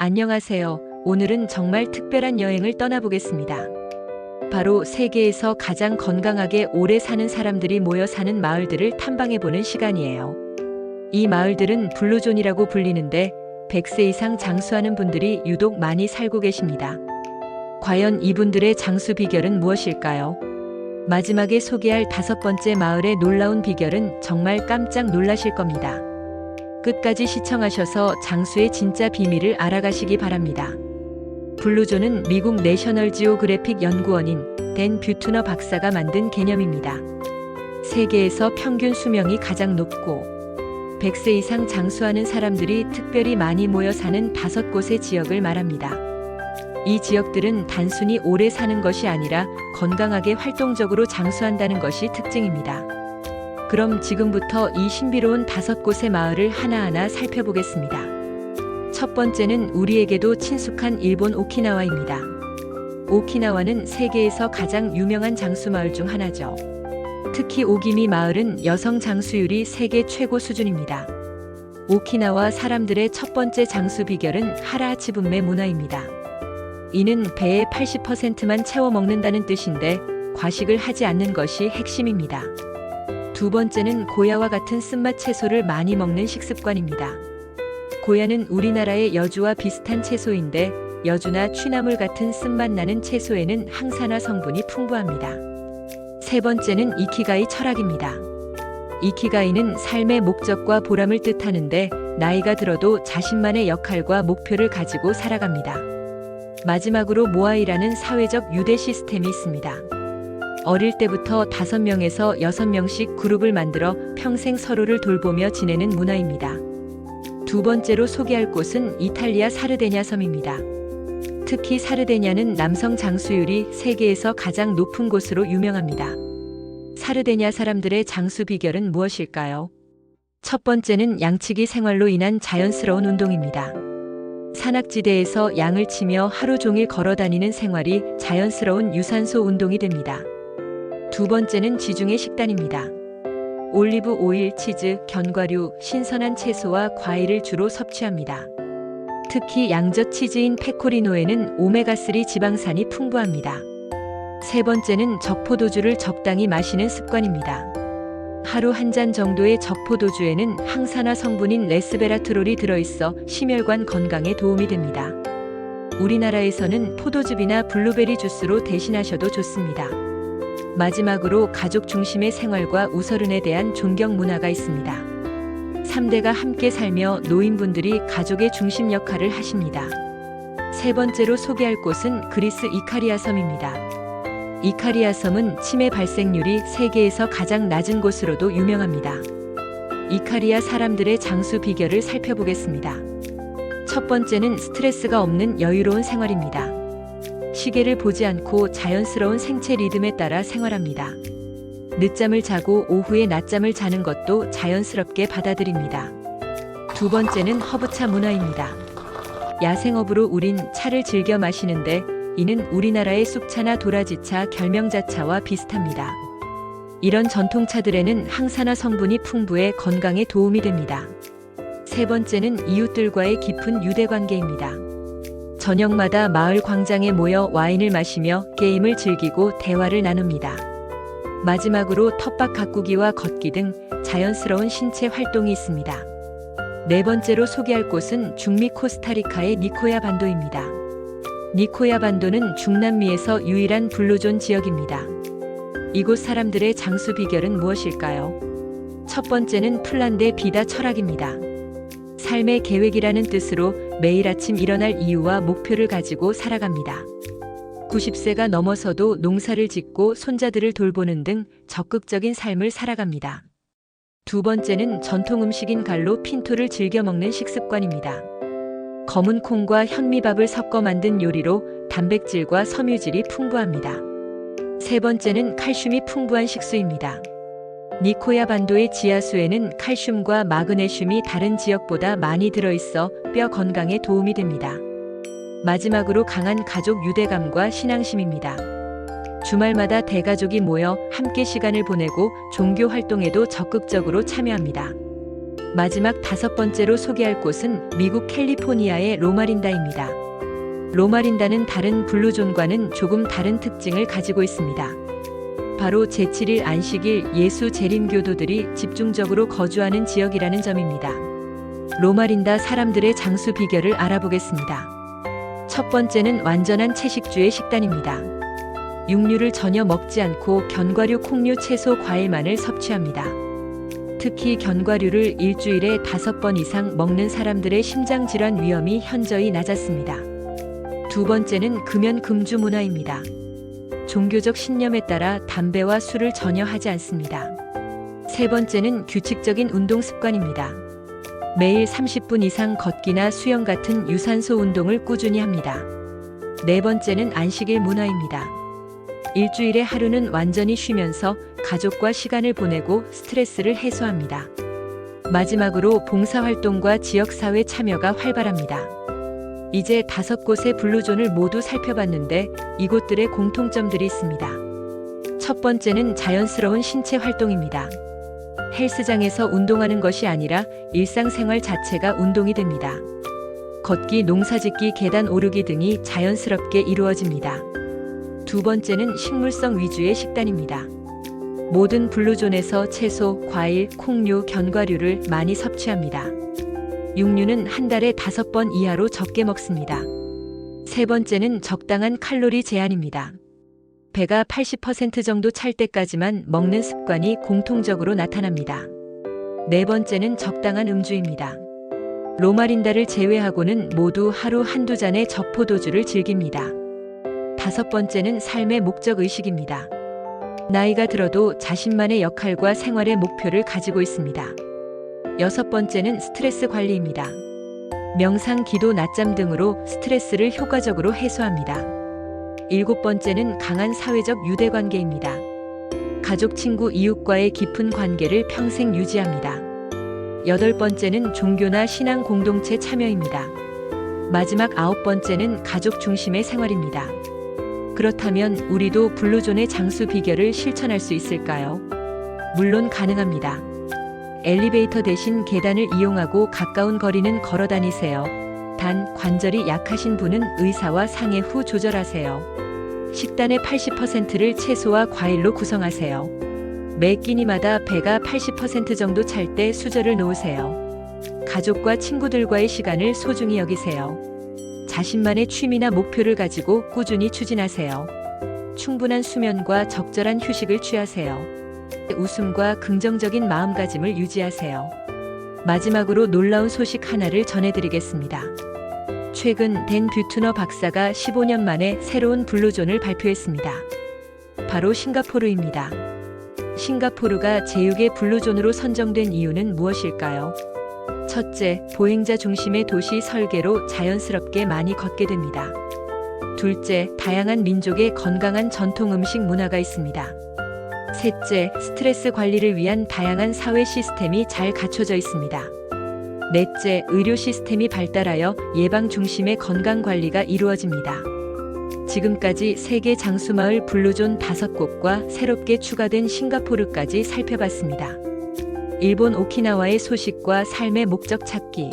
안녕하세요. 오늘은 정말 특별한 여행을 떠나보겠습니다. 바로 세계에서 가장 건강하게 오래 사는 사람들이 모여 사는 마을들을 탐방해보는 시간이에요. 이 마을들은 블루존이라고 불리는데 100세 이상 장수하는 분들이 유독 많이 살고 계십니다. 과연 이분들의 장수 비결은 무엇일까요? 마지막에 소개할 5번째 마을의 놀라운 비결은 정말 깜짝 놀라실 겁니다. 끝까지 시청하셔서 장수의 진짜 비밀을 알아가시기 바랍니다. 블루존은 미국 내셔널 지오그래픽 연구원인 댄 뷰트너 박사가 만든 개념입니다. 세계에서 평균 수명이 가장 높고 100세 이상 장수하는 사람들이 특별히 많이 모여 사는 5곳의 지역을 말합니다. 이 지역들은 단순히 오래 사는 것이 아니라 건강하게 활동적으로 장수한다는 것이 특징입니다. 그럼 지금부터 이 신비로운 5곳의 마을을 하나하나 살펴보겠습니다. 첫 번째는 우리에게도 친숙한 일본 오키나와입니다. 오키나와는 세계에서 가장 유명한 장수 마을 중 하나죠. 특히 오기미 마을은 여성 장수율이 세계 최고 수준입니다. 오키나와 사람들의 첫 번째 장수 비결은 하라하치 분매 문화입니다. 이는 배의 80%만 채워 먹는다는 뜻인데 과식을 하지 않는 것이 핵심입니다. 두 번째는 고야와 같은 쓴맛 채소를 많이 먹는 식습관입니다. 고야는 우리나라의 여주와 비슷한 채소인데 여주나 취나물 같은 쓴맛 나는 채소에는 항산화 성분이 풍부합니다. 세 번째는 이키가이 철학입니다. 이키가이는 삶의 목적과 보람을 뜻하는데 나이가 들어도 자신만의 역할과 목표를 가지고 살아갑니다. 마지막으로 모아이라는 사회적 유대 시스템이 있습니다. 어릴 때부터 5명에서 6명씩 그룹을 만들어 평생 서로를 돌보며 지내는 문화입니다. 두 번째로 소개할 곳은 이탈리아 사르데냐 섬입니다. 특히 사르데냐는 남성 장수율이 세계에서 가장 높은 곳으로 유명합니다. 사르데냐 사람들의 장수 비결은 무엇일까요? 첫 번째는 양치기 생활로 인한 자연스러운 운동입니다. 산악지대에서 양을 치며 하루 종일 걸어 다니는 생활이 자연스러운 유산소 운동이 됩니다. 두 번째는 지중해 식단입니다. 올리브 오일, 치즈, 견과류, 신선한 채소와 과일을 주로 섭취합니다. 특히 양젓 치즈인 페코리노에는 오메가3 지방산이 풍부합니다. 세 번째는 적포도주를 적당히 마시는 습관입니다. 하루 한 잔 정도의 적포도주에는 항산화 성분인 레스베라트롤이 들어있어 심혈관 건강에 도움이 됩니다. 우리나라에서는 포도즙이나 블루베리 주스로 대신하셔도 좋습니다. 마지막으로 가족 중심의 생활과 우서른에 대한 존경 문화가 있습니다. 3대가 함께 살며 노인분들이 가족의 중심 역할을 하십니다. 세 번째로 소개할 곳은 그리스 이카리아 섬입니다. 이카리아 섬은 치매 발생률이 세계에서 가장 낮은 곳으로도 유명합니다. 이카리아 사람들의 장수 비결을 살펴보겠습니다. 첫 번째는 스트레스가 없는 여유로운 생활입니다. 시계를 보지 않고 자연스러운 생체 리듬에 따라 생활합니다. 늦잠을 자고 오후에 낮잠을 자는 것도 자연스럽게 받아들입니다. 두 번째는 허브차 문화입니다. 야생업으로 우린 차를 즐겨 마시는데 이는 우리나라의 쑥차나 도라지차, 결명자차와 비슷합니다. 이런 전통차들에는 항산화 성분이 풍부해 건강에 도움이 됩니다. 세 번째는 이웃들과의 깊은 유대관계입니다. 저녁마다 마을 광장에 모여 와인을 마시며 게임을 즐기고 대화를 나눕니다. 마지막으로 텃밭 가꾸기와 걷기 등 자연스러운 신체 활동이 있습니다. 네 번째로 소개할 곳은 중미 코스타리카의 니코야 반도입니다. 니코야 반도는 중남미에서 유일한 블루존 지역입니다. 이곳 사람들의 장수 비결은 무엇일까요? 첫 번째는 플란데 비다 철학입니다. 삶의 계획이라는 뜻으로 매일 아침 일어날 이유와 목표를 가지고 살아갑니다. 90세가 넘어서도 농사를 짓고 손자들을 돌보는 등 적극적인 삶을 살아갑니다. 두 번째는 전통 음식인 갈로 핀토를 즐겨 먹는 식습관입니다. 검은 콩과 현미밥을 섞어 만든 요리로 단백질과 섬유질이 풍부합니다. 세 번째는 칼슘이 풍부한 식수입니다. 니코야 반도의 지하수에는 칼슘과 마그네슘이 다른 지역보다 많이 들어있어 뼈 건강에 도움이 됩니다. 마지막으로 강한 가족 유대감과 신앙심입니다. 주말마다 대가족이 모여 함께 시간을 보내고 종교 활동에도 적극적으로 참여합니다. 마지막 5번째로 소개할 곳은 미국 캘리포니아의 로마린다입니다. 로마린다는 다른 블루존과는 조금 다른 특징을 가지고 있습니다. 바로 제7일 안식일 예수 재림교도들이 집중적으로 거주하는 지역이라는 점입니다. 로마린다 사람들의 장수 비결을 알아보겠습니다. 첫 번째는 완전한 채식주의 식단입니다. 육류를 전혀 먹지 않고 견과류, 콩류, 채소, 과일만을 섭취합니다. 특히 견과류를 일주일에 5번 이상 먹는 사람들의 심장질환 위험이 현저히 낮았습니다. 두 번째는 금연금주 문화입니다. 종교적 신념에 따라 담배와 술을 전혀 하지 않습니다. 세 번째는 규칙적인 운동 습관입니다. 매일 30분 이상 걷기나 수영 같은 유산소 운동을 꾸준히 합니다. 네 번째는 안식일 문화입니다. 일주일에 하루는 완전히 쉬면서 가족과 시간을 보내고 스트레스를 해소합니다. 마지막으로 봉사활동과 지역사회 참여가 활발합니다. 이제 5곳의 블루존을 모두 살펴봤는데 이곳들의 공통점들이 있습니다. 첫 번째는 자연스러운 신체 활동입니다. 헬스장에서 운동하는 것이 아니라 일상생활 자체가 운동이 됩니다. 걷기, 농사짓기, 계단 오르기 등이 자연스럽게 이루어집니다. 두 번째는 식물성 위주의 식단입니다. 모든 블루존에서 채소, 과일, 콩류, 견과류를 많이 섭취합니다. 육류는 한 달에 5번 이하로 적게 먹습니다. 세 번째는 적당한 칼로리 제한입니다. 배가 80% 정도 찰 때까지만 먹는 습관이 공통적으로 나타납니다. 네 번째는 적당한 음주입니다. 로마린다를 제외하고는 모두 하루 한두 잔의 저포도주를 즐깁니다. 다섯 번째는 삶의 목적 의식입니다. 나이가 들어도 자신만의 역할과 생활의 목표를 가지고 있습니다. 여섯 번째는 스트레스 관리입니다. 명상, 기도, 낮잠 등으로 스트레스를 효과적으로 해소합니다. 일곱 번째는 강한 사회적 유대관계입니다. 가족, 친구, 이웃과의 깊은 관계를 평생 유지합니다. 여덟 번째는 종교나 신앙 공동체 참여입니다. 마지막 아홉 번째는 가족 중심의 생활입니다. 그렇다면 우리도 블루존의 장수 비결을 실천할 수 있을까요? 물론 가능합니다. 엘리베이터 대신 계단을 이용하고 가까운 거리는 걸어 다니세요. 단, 관절이 약하신 분은 의사와 상의 후 조절하세요. 식단의 80%를 채소와 과일로 구성하세요. 매 끼니마다 배가 80% 정도 찰 때 수저를 놓으세요. 가족과 친구들과의 시간을 소중히 여기세요. 자신만의 취미나 목표를 가지고 꾸준히 추진하세요. 충분한 수면과 적절한 휴식을 취하세요. 웃음과 긍정적인 마음가짐을 유지하세요. 마지막으로 놀라운 소식 하나를 전해드리겠습니다. 최근 댄 뷰트너 박사가 15년 만에 새로운 블루존을 발표했습니다. 바로 싱가포르입니다. 싱가포르가 제6의 블루존으로 선정된 이유는 무엇일까요? 첫째, 보행자 중심의 도시 설계로 자연스럽게 많이 걷게 됩니다. 둘째, 다양한 민족의 건강한 전통 음식 문화가 있습니다. 셋째, 스트레스 관리를 위한 다양한 사회 시스템이 잘 갖춰져 있습니다. 넷째, 의료 시스템이 발달하여 예방 중심의 건강 관리가 이루어집니다. 지금까지 세계 장수마을 블루존 5곳과 새롭게 추가된 싱가포르까지 살펴봤습니다. 일본 오키나와의 소식과 삶의 목적 찾기,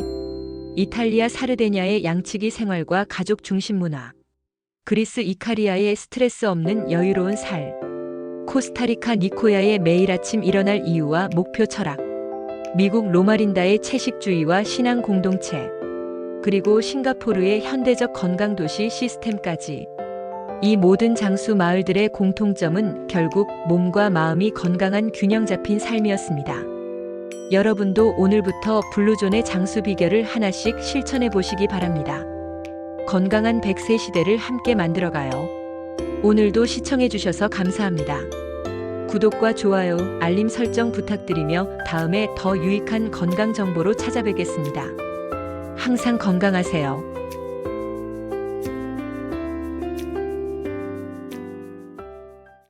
이탈리아 사르데냐의 양치기 생활과 가족 중심 문화, 그리스 이카리아의 스트레스 없는 여유로운 삶, 코스타리카 니코야의 매일 아침 일어날 이유와 목표 철학, 미국 로마린다의 채식주의와 신앙 공동체, 그리고 싱가포르의 현대적 건강도시 시스템까지. 이 모든 장수 마을들의 공통점은 결국 몸과 마음이 건강한 균형 잡힌 삶이었습니다. 여러분도 오늘부터 블루존의 장수 비결을 하나씩 실천해 보시기 바랍니다. 건강한 100세 시대를 함께 만들어가요. 오늘도 시청해 주셔서 감사합니다. 구독과 좋아요, 알림 설정 부탁드리며 다음에 더 유익한 건강 정보로 찾아뵙겠습니다. 항상 건강하세요.